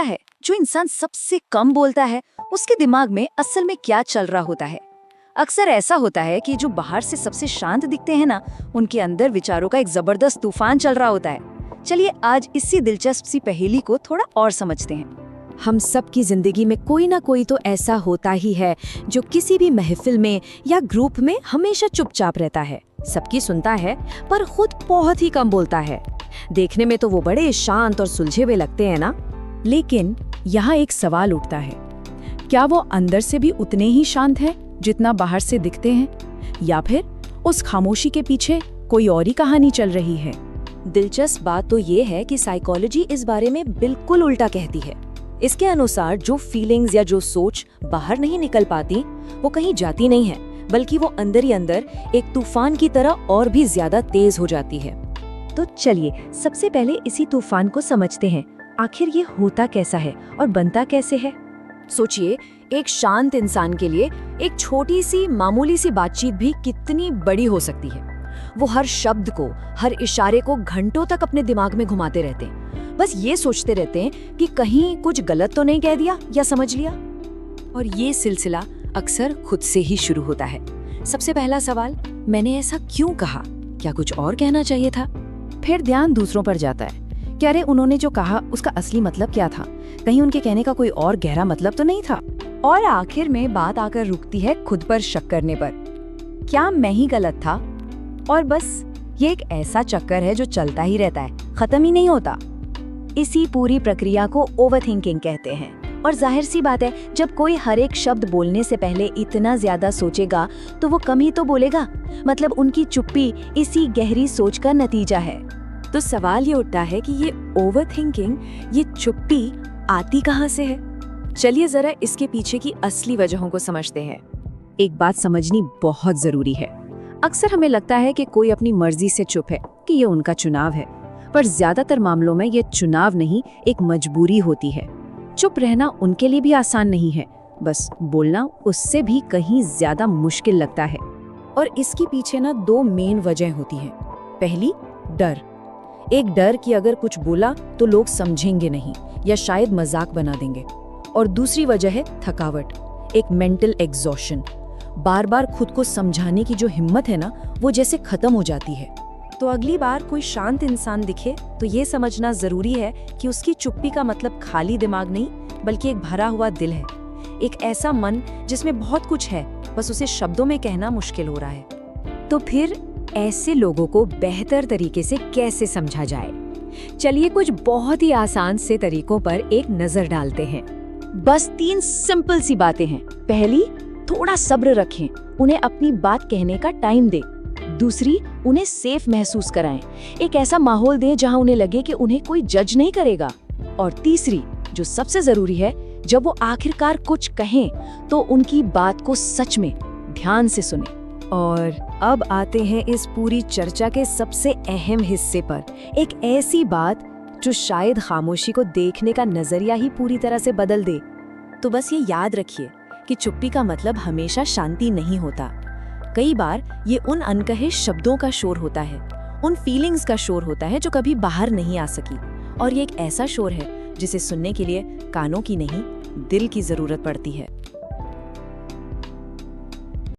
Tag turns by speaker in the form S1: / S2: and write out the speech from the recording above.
S1: है जो इंसान सबसे कम बोलता है उसके दिमाग में असल में क्या चल रहा होता है। अक्सर ऐसा होता है कि जो बाहर से सबसे शांत दिखते हैं ना, उनके अंदर विचारों का एक जबरदस्त तूफान चल रहा होता है। चलिए आज इसी दिलचस्प सी पहेली को थोड़ा और समझते हैं।
S2: हम सब की जिंदगी में कोई ना कोई तो ऐसा होता ही है जो किसी भी महफिल में या ग्रुप में हमेशा चुपचाप रहता है, सबकी सुनता है पर खुद बहुत ही कम बोलता है। देखने में तो वो बड़े शांत और सुलझे हुए लगते हैं ना, लेकिन यहाँ एक सवाल उठता है, क्या वो अंदर से भी उतने ही शांत है जितना बाहर से दिखते हैं, या फिर उस खामोशी के पीछे कोई और ही कहानी चल रही है। दिलचस्प बात तो ये है कि साइकोलॉजी इस बारे में बिल्कुल उल्टा कहती है। इसके अनुसार जो फीलिंग्स या जो सोच बाहर नहीं निकल पाती वो कहीं जाती नहीं है, बल्कि वो अंदर ही अंदर एक तूफान की तरह और भी ज्यादा तेज हो जाती है।
S1: तो चलिए सबसे पहले इसी तूफान को समझते हैं। आखिर ये होता कैसा है और बनता कैसे है।
S2: सोचिए, एक शांत इंसान के लिए एक छोटी सी मामूली सी बातचीत भी कितनी बड़ी हो सकती है। वो हर शब्द को, हर इशारे को घंटों तक अपने दिमाग में घुमाते रहते हैं, बस ये सोचते रहते हैं कि कहीं कुछ गलत तो नहीं कह दिया या समझ लिया। और ये सिलसिला अक्सर खुद से ही शुरू होता है। सबसे पहला सवाल, मैंने ऐसा क्यों कहा, क्या कुछ और कहना चाहिए था?
S1: फिर ध्यान दूसरों पर जाता है कि अरे उन्होंने जो कहा उसका असली मतलब क्या था, कहीं उनके कहने का कोई और गहरा मतलब तो नहीं था। और आखिर में बात आकर रुकती है खुद पर शक करने पर, क्या मैं ही गलत था? और बस ये एक ऐसा चक्कर है जो चलता ही रहता है, खत्म ही नहीं होता। इसी पूरी प्रक्रिया को ओवरथिंकिंग कहते हैं। और जाहिर सी बात है, जब कोई हर एक शब्द बोलने से पहले इतना ज्यादा सोचेगा तो वो कम ही तो बोलेगा। मतलब उनकी चुप्पी इसी गहरी सोच का नतीजा है।
S2: तो सवाल ये उठता है कि ये ओवरथिंकिंग, ये चुप्पी आती कहाँ से है? चलिए जरा इसके पीछे की असली वजहों को समझते हैं।
S1: एक बात समझनी बहुत जरूरी है। अक्सर हमें लगता है कि कोई अपनी मर्जी से चुप है, कि ये उनका चुनाव है, पर ज्यादातर मामलों में ये चुनाव नहीं, एक मजबूरी होती है। चुप रहना उनके लिए भी आसान नहीं है, बस बोलना उससे भी कहीं ज्यादा मुश्किल लगता है।
S2: और इसके पीछे ना दो मेन वजह होती हैं। पहली, डर। एक डर कि अगर कुछ बोला तो लोग समझेंगे नहीं या शायद मजाक बना देंगे। और दूसरी वजह है थकावट, एक मेंटल एग्जॉशन। बार बार खुद को समझाने की जो हिम्मत है ना, वो जैसे खत्म हो जाती है। तो अगली बार कोई शांत इंसान दिखे तो ये समझना जरूरी है कि उसकी चुप्पी का मतलब खाली दिमाग नहीं, बल्कि एक भरा हुआ दिल है, एक ऐसा मन जिसमें बहुत कुछ है, बस उसे शब्दों में कहना मुश्किल हो रहा है।
S1: तो फिर ऐसे लोगों को बेहतर तरीके से कैसे समझा जाए? चलिए कुछ बहुत ही आसान से तरीकों पर एक नजर डालते हैं। बस 3 सिंपल सी बातें हैं। पहली, थोड़ा सब्र रखें, उन्हें अपनी बात कहने का टाइम दें। दूसरी, उन्हें सेफ महसूस कराएं, एक ऐसा माहौल दें जहां उन्हें लगे कि उन्हें कोई जज नहीं करेगा। और तीसरी, जो सबसे जरूरी है, जब वो आखिरकार कुछ कहें तो उनकी बात को सच में ध्यान से सुनें।
S2: और अब आते हैं इस पूरी चर्चा के सबसे अहम हिस्से पर, एक ऐसी बात जो शायद खामोशी को देखने का नजरिया ही पूरी तरह से बदल दे। तो बस ये याद रखिए कि चुप्पी का मतलब हमेशा शांति नहीं होता। कई बार ये उन अनकहे शब्दों का शोर होता है, उन फीलिंग्स का शोर होता है जो कभी बाहर नहीं आ सकी। और ये एक ऐसा शोर है जिसे सुनने के लिए कानों की नहीं, दिल की जरूरत पड़ती है।